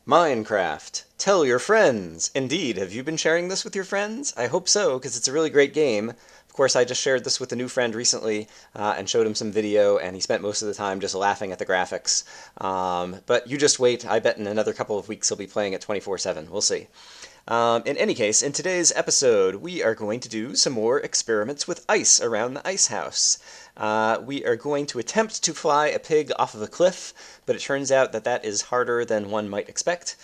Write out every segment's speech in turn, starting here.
Minecraft. Tell your friends. Indeed, have you been sharing this with your friends? I hope so, because it's a really great game. Of course, I just shared this with a new friend recently and showed him some video, and he spent most of the time just laughing at the graphics. But you just wait. I bet in another couple of weeks he'll be playing it 24/7. We'll see. In any case, in today's episode, we are going to do some more experiments with ice around the ice house. We are going to attempt to fly a pig off of a cliff, but it turns out that that is harder than one might expect.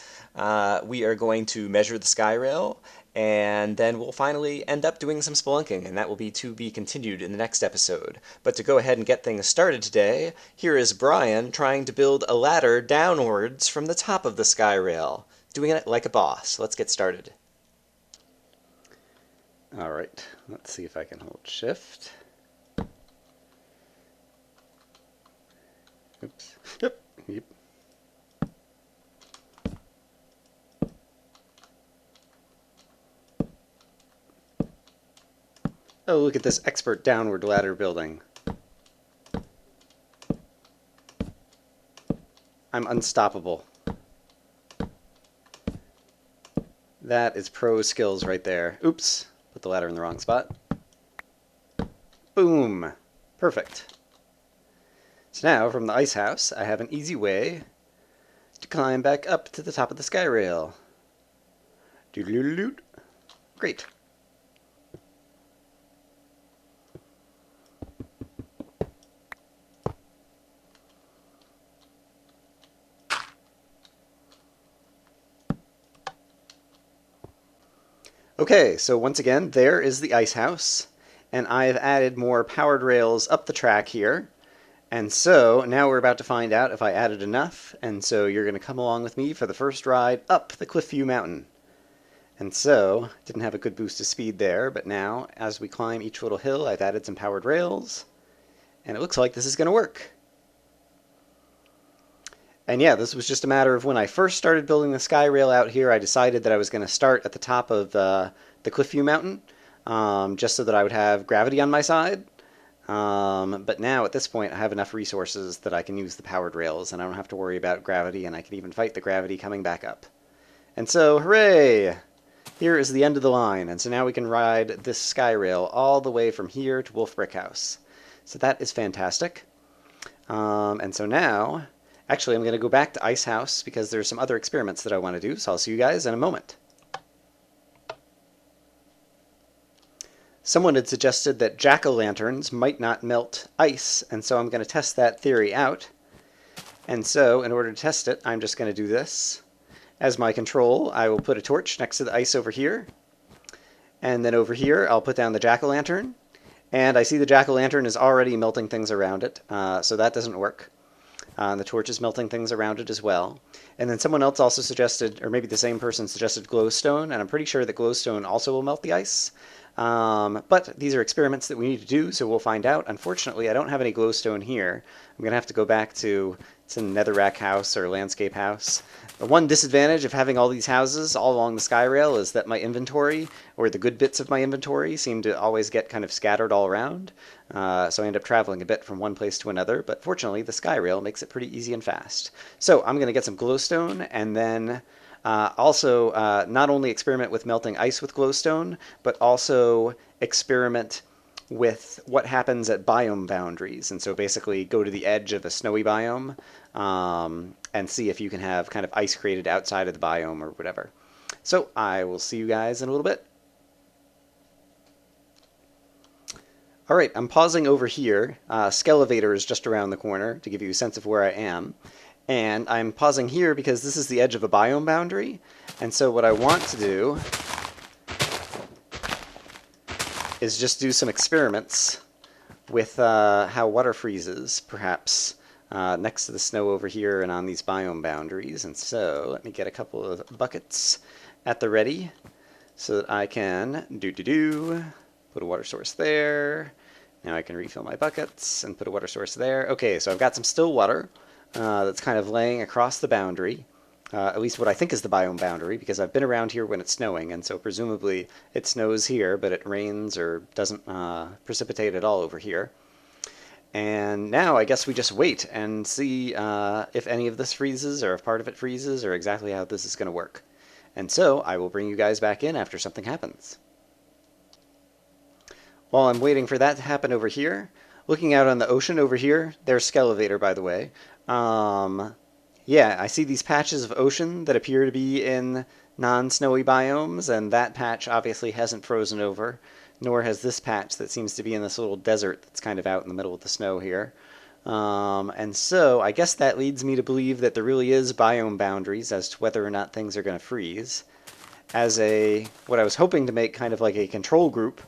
We are going to measure the skyrail, and then we'll finally end up doing some spelunking, and that will be to be continued in the next episode. But to go ahead and get things started today, here is Brian trying to build a ladder downwards from the top of the skyrail. Doing it like a boss. Let's get started. All right, let's see if I can hold shift. Oops. Yep. Oh, look at this expert downward ladder building. I'm unstoppable. That is pro skills right there. Oops, put the ladder in the wrong spot. Boom. Perfect. So now, from the ice house, I have an easy way to climb back up to the top of the sky rail. Doodle-doodle-doot. Great. Okay, so once again, there is the ice house, and I've added more powered rails up the track here. And so now we're about to find out if I added enough, and so you're going to come along with me for the first ride up the Cliffview Mountain. And so, didn't have a good boost of speed there, but now, as we climb each little hill, I've added some powered rails, and it looks like this is going to work. And yeah, this was just a matter of when I first started building the sky rail out here, I decided that I was going to start at the top of the Cliffview Mountain, just so that I would have gravity on my side. But now, at this point, I have enough resources that I can use the powered rails, and I don't have to worry about gravity, and I can even fight the gravity coming back up. And so, hooray! Here is the end of the line, and so now we can ride this sky rail all the way from here to Wolf Brick House. So that is fantastic. And so now, actually, I'm going to go back to Ice House because there's some other experiments that I want to do, so I'll see you guys in a moment. Someone had suggested that jack-o'-lanterns might not melt ice, and so I'm going to test that theory out. And so, in order to test it, I'm just going to do this. As my control, I will put a torch next to the ice over here. And then over here, I'll put down the jack-o'-lantern. And I see the jack-o'-lantern is already melting things around it, so that doesn't work. The torch is melting things around it as well. And then someone else also suggested, or maybe the same person suggested glowstone, and I'm pretty sure that glowstone also will melt the ice. But these are experiments that we need to do, so we'll find out. Unfortunately, I don't have any glowstone here. I'm going to have to go back to some netherrack house or landscape house. The one disadvantage of having all these houses all along the sky rail is that my inventory, or the good bits of my inventory, seem to always get kind of scattered all around. So I end up traveling a bit from one place to another, but fortunately the sky rail makes it pretty easy and fast. So I'm going to get some glowstone, and then also not only experiment with melting ice with glowstone, but also experiment with what happens at biome boundaries. And so basically go to the edge of a snowy biome and see if you can have kind of ice created outside of the biome or whatever. So I will see you guys in a little bit. All right, I'm pausing over here. Skelevator is just around the corner to give you a sense of where I am. And I'm pausing here because this is the edge of a biome boundary. And so what I want to do is just do some experiments with how water freezes, perhaps, next to the snow over here and on these biome boundaries. And so let me get a couple of buckets at the ready so that I can put a water source there. Now I can refill my buckets and put a water source there. Okay, so I've got some still water that's kind of laying across the boundary, at least what I think is the biome boundary, because I've been around here when it's snowing, and so presumably it snows here, but it rains or doesn't precipitate at all over here. And now I guess we just wait and see if any of this freezes or if part of it freezes or exactly how this is going to work. And so I will bring you guys back in after something happens. While I'm waiting for that to happen over here, looking out on the ocean over here, there's Skelevator, by the way. Yeah, I see these patches of ocean that appear to be in non-snowy biomes, and that patch obviously hasn't frozen over, nor has this patch that seems to be in this little desert that's kind of out in the middle of the snow here. And so I guess that leads me to believe that there really is biome boundaries as to whether or not things are going to freeze. As what I was hoping to make kind of like a control group,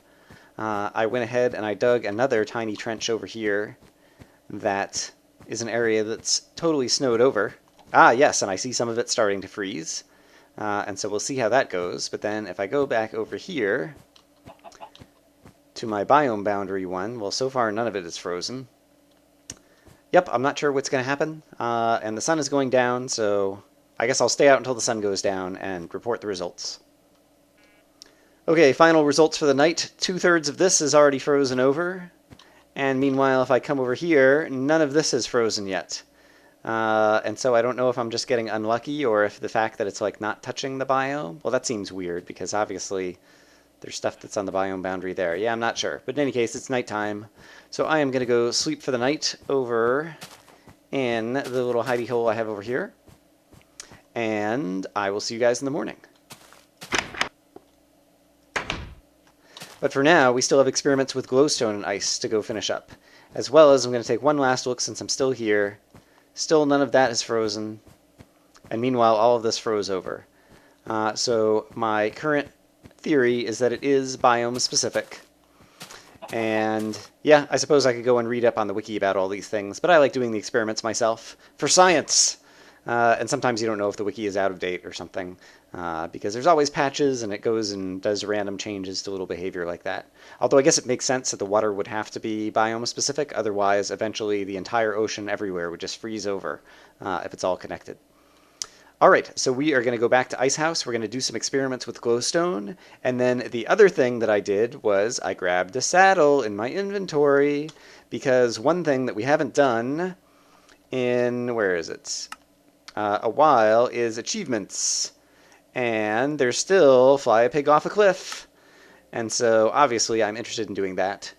I went ahead and I dug another tiny trench over here that is an area that's totally snowed over. Ah, yes, and I see some of it starting to freeze. And so we'll see how that goes. But then if I go back over here to my biome boundary one, well, so far none of it is frozen. Yep, I'm not sure what's going to happen. And the sun is going down, so I guess I'll stay out until the sun goes down and report the results. Okay, final results for the night. 2/3 of this is already frozen over. And meanwhile, if I come over here, none of this is frozen yet. And so I don't know if I'm just getting unlucky or if the fact that it's like not touching the biome. Well, that seems weird because obviously there's stuff that's on the biome boundary there. Yeah, I'm not sure. But in any case, it's nighttime. So I am going to go sleep for the night over in the little hidey hole I have over here. And I will see you guys in the morning. But for now, we still have experiments with glowstone and ice to go finish up. As well as I'm going to take one last look since I'm still here. Still none of that is frozen. And meanwhile, all of this froze over. So my current theory is that it is biome specific. And yeah, I suppose I could go and read up on the wiki about all these things, but I like doing the experiments myself for science. And sometimes you don't know if the wiki is out of date or something, because there's always patches and it goes and does random changes to little behavior like that. Although I guess it makes sense that the water would have to be biome specific, otherwise eventually the entire ocean everywhere would just freeze over if it's all connected. Alright, so we are going to go back to Icehouse. We're going to do some experiments with glowstone, and then the other thing that I did was I grabbed a saddle in my inventory, because one thing that we haven't done in, where is it? A while is achievements, and there's still fly a pig off a cliff, and so obviously I'm interested in doing that,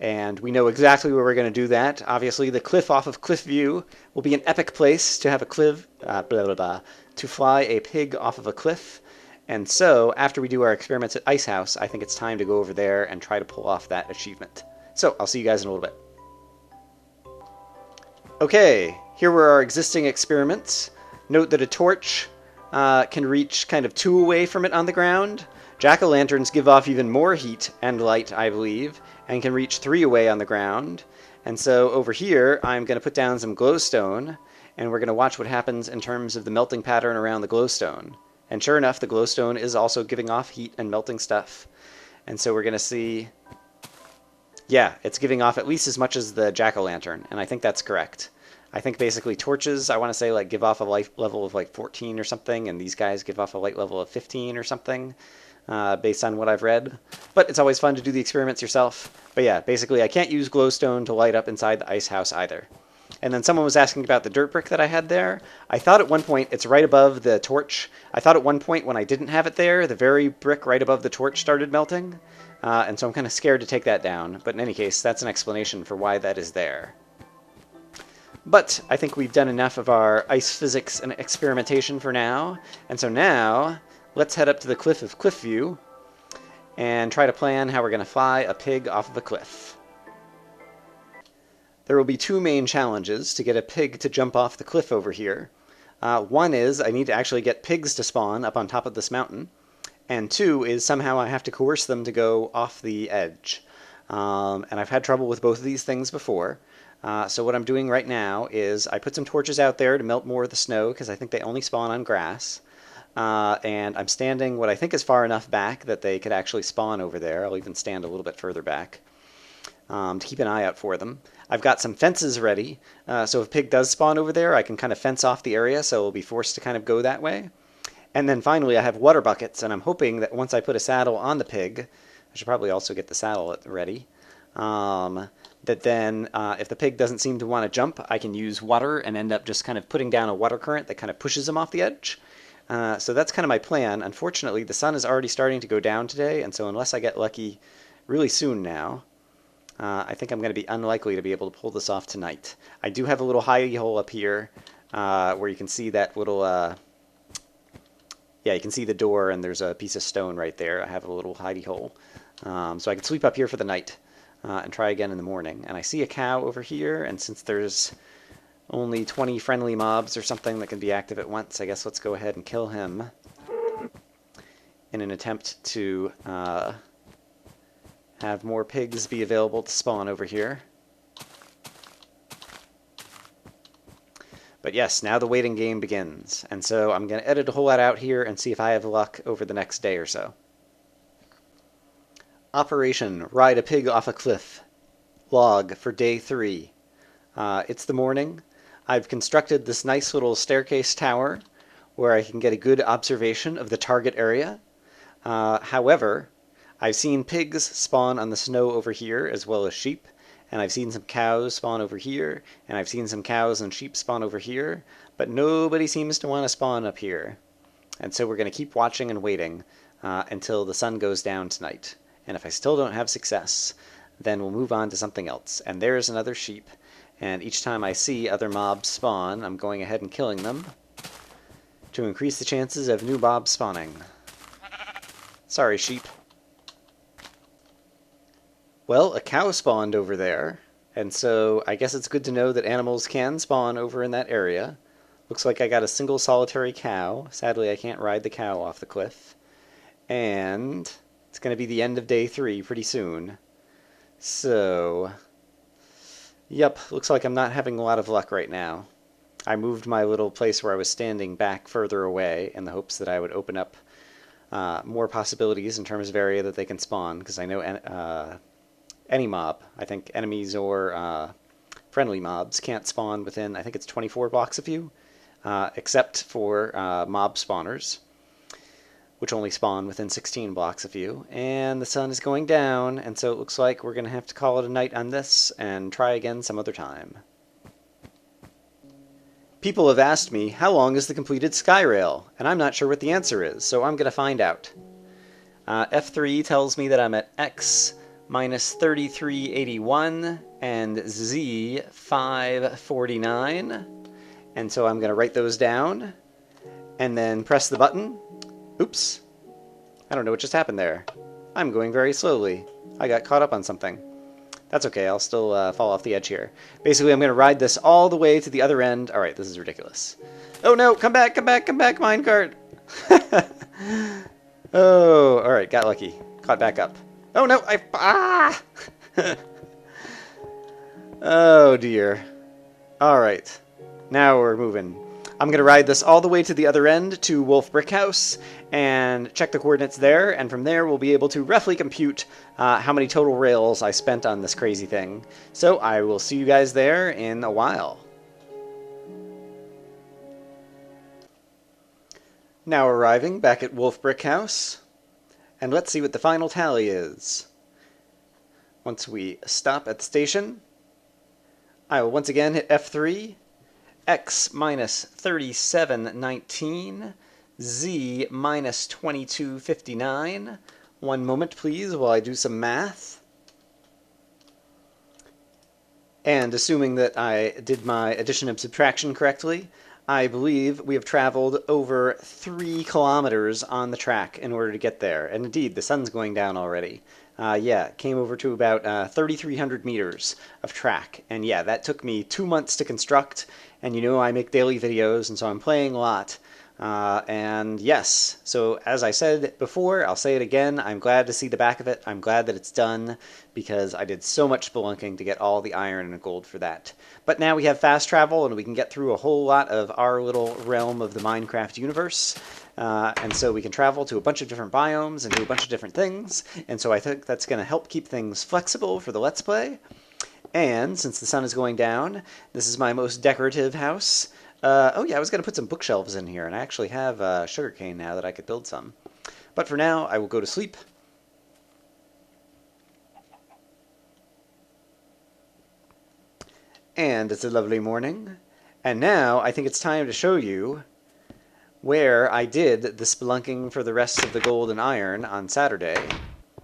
and we know exactly where we're going to do that. Obviously the cliff off of Cliffview will be an epic place to have a cliff, to fly a pig off of a cliff, and so after we do our experiments at Icehouse, I think it's time to go over there and try to pull off that achievement. So I'll see you guys in a little bit. Okay, here were our existing experiments. Note that a torch can reach kind of 2 away from it on the ground. Jack-o'-lanterns give off even more heat and light, I believe, and can reach 3 away on the ground. And so over here, I'm going to put down some glowstone, and we're going to watch what happens in terms of the melting pattern around the glowstone. And sure enough, the glowstone is also giving off heat and melting stuff. And so we're going to see... Yeah, it's giving off at least as much as the jack-o'-lantern, and I think that's correct. I think basically torches, I want to say, like give off a light level of like 14 or something, and these guys give off a light level of 15 or something, based on what I've read. But it's always fun to do the experiments yourself. But yeah, basically I can't use glowstone to light up inside the ice house either. And then someone was asking about the dirt brick that I had there. I thought at one point it's right above the torch. I thought at one point when I didn't have it there, the very brick right above the torch started melting. And so I'm kind of scared to take that down. But in any case, that's an explanation for why that is there. But I think we've done enough of our ice physics and experimentation for now. And so now, let's head up to the cliff of Cliffview and try to plan how we're going to fly a pig off of a cliff. There will be 2 main challenges to get a pig to jump off the cliff over here. One is I need to actually get pigs to spawn up on top of this mountain. And 2 is somehow I have to coerce them to go off the edge. And I've had trouble with both of these things before. So what I'm doing right now is I put some torches out there to melt more of the snow, because I think they only spawn on grass. And I'm standing what I think is far enough back that they could actually spawn over there. I'll even stand a little bit further back to keep an eye out for them. I've got some fences ready, so if a pig does spawn over there, I can kind of fence off the area, so we'll be forced to kind of go that way. And then finally I have water buckets, and I'm hoping that once I put a saddle on the pig, I should probably also get the saddle ready. that then, if the pig doesn't seem to want to jump, I can use water and end up just kind of putting down a water current that kind of pushes him off the edge. So that's kind of my plan. Unfortunately, the sun is already starting to go down today, and so unless I get lucky really soon now, I think I'm going to be unlikely to be able to pull this off tonight. I do have a little hidey hole up here where you can see that little, yeah, you can see the door, and there's a piece of stone right there. I have a little hidey hole. So I can sleep up here for the night and try again in the morning. And I see a cow over here, and since there's only 20 friendly mobs or something that can be active at once, I guess let's go ahead and kill him in an attempt to have more pigs be available to spawn over here. But yes, now the waiting game begins, and so I'm going to edit a whole lot out here and see if I have luck over the next day or so. Operation Ride a Pig Off a Cliff. Log for day 3. It's the morning. I've constructed this nice little staircase tower where I can get a good observation of the target area. However, I've seen pigs spawn on the snow over here as well as sheep, and I've seen some cows spawn over here, and I've seen some cows and sheep spawn over here, but nobody seems to want to spawn up here. And so we're going to keep watching and waiting until the sun goes down tonight. And if I still don't have success, then we'll move on to something else. And there's another sheep, and each time I see other mobs spawn, I'm going ahead and killing them to increase the chances of new mobs spawning. Sorry, sheep. Well, a cow spawned over there, and so I guess it's good to know that animals can spawn over in that area. Looks like I got a single solitary cow. Sadly, I can't ride the cow off the cliff. And it's going to be the end of day 3 pretty soon. So, yep, looks like I'm not having a lot of luck right now. I moved my little place where I was standing back further away in the hopes that I would open up more possibilities in terms of area that they can spawn, because I know any mob, I think enemies or friendly mobs, can't spawn within, I think it's 24 blocks of you, except for mob spawners, which only spawn within 16 blocks of you. And the sun is going down, and so it looks like we're going to have to call it a night on this and try again some other time. People have asked me, how long is the completed skyrail? And I'm not sure what the answer is, so I'm going to find out. F3 tells me that I'm at X minus 3381 and Z 549. And so I'm going to write those down and then press the button. Oops. I don't know what just happened there. I'm going very slowly. I got caught up on something. That's okay, I'll still fall off the edge here. Basically, I'm going to ride this all the way to the other end. Alright, this is ridiculous. Oh no, come back, minecart! Oh, alright, got lucky. Caught back up. Oh no, Oh dear. Alright, now we're moving. I'm going to ride this all the way to the other end to Wolf Brick House and check the coordinates there, and from there we'll be able to roughly compute how many total rails I spent on this crazy thing. So I will see you guys there in a while. Now arriving back at Wolf Brick House, and let's see what the final tally is. Once we stop at the station, I will once again hit F3, X minus 3719, Z minus 2259. One moment, please, while I do some math. And assuming that I did my addition and subtraction correctly, I believe we have traveled over 3 kilometers on the track in order to get there. And indeed, the sun's going down already. Yeah, it came over to about 3,300 meters of track. And yeah, that took me 2 months to construct. And you know I make daily videos, and so I'm playing a lot. And yes, so as I said before, I'll say it again, I'm glad to see the back of it. I'm glad that it's done, because I did so much spelunking to get all the iron and gold for that. But now we have fast travel, and we can get through a whole lot of our little realm of the Minecraft universe. And so we can travel to a bunch of different biomes and do a bunch of different things. And so I think that's going to help keep things flexible for the Let's Play. And since the sun is going down, this is my most decorative house. Oh yeah, I was going to put some bookshelves in here, and I actually have sugarcane now that I could build some. But for now, I will go to sleep. And it's a lovely morning. And now I think it's time to show you where I did the spelunking for the rest of the gold and iron on Saturday.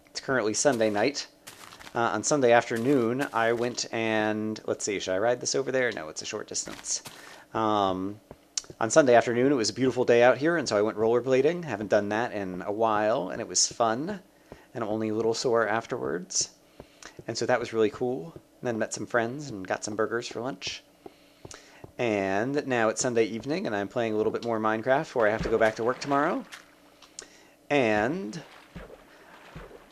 It's currently Sunday night. On Sunday afternoon, I went and, let's see, should I ride this over there? No, it's a short distance. On Sunday afternoon, it was a beautiful day out here, and so I went rollerblading. Haven't done that in a while, and it was fun, and I'm only a little sore afterwards. And so that was really cool. And then met some friends and got some burgers for lunch. And now it's Sunday evening, and I'm playing a little bit more Minecraft before I have to go back to work tomorrow. And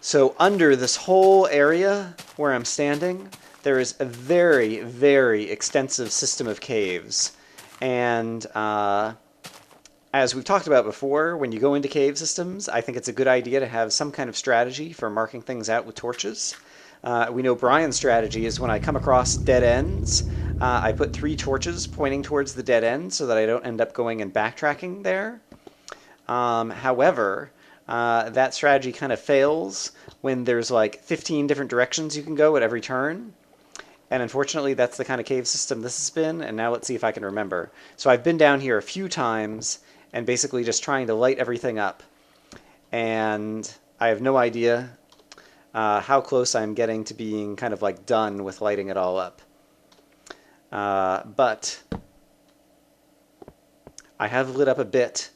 so under this whole area where I'm standing, there is a very, very extensive system of caves. And as we've talked about before, when you go into cave systems, I think it's a good idea to have some kind of strategy for marking things out with torches. We know Brian's strategy is when I come across dead ends, I put 3 torches pointing towards the dead end so that I don't end up going and backtracking there. However, that strategy kind of fails when there's like 15 different directions you can go at every turn. And unfortunately, that's the kind of cave system this has been, and now let's see if I can remember. So I've been down here a few times and basically just trying to light everything up. And I have no idea how close I'm getting to being kind of like done with lighting it all up. But I have lit up a bit,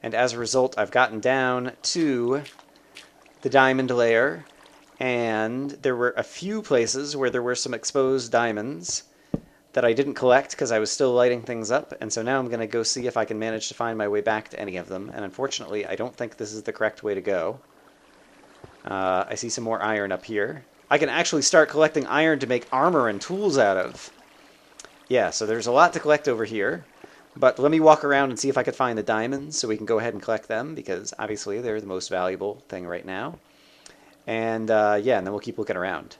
and as a result, I've gotten down to the diamond layer, and there were a few places where there were some exposed diamonds that I didn't collect because I was still lighting things up, and so now I'm going to go see if I can manage to find my way back to any of them, and unfortunately, I don't think this is the correct way to go. I see some more iron up here. I can actually start collecting iron to make armor and tools out of. Yeah, so there's a lot to collect over here. But let me walk around and see if I could find the diamonds so we can go ahead and collect them, because obviously they're the most valuable thing right now. And yeah, and then we'll keep looking around.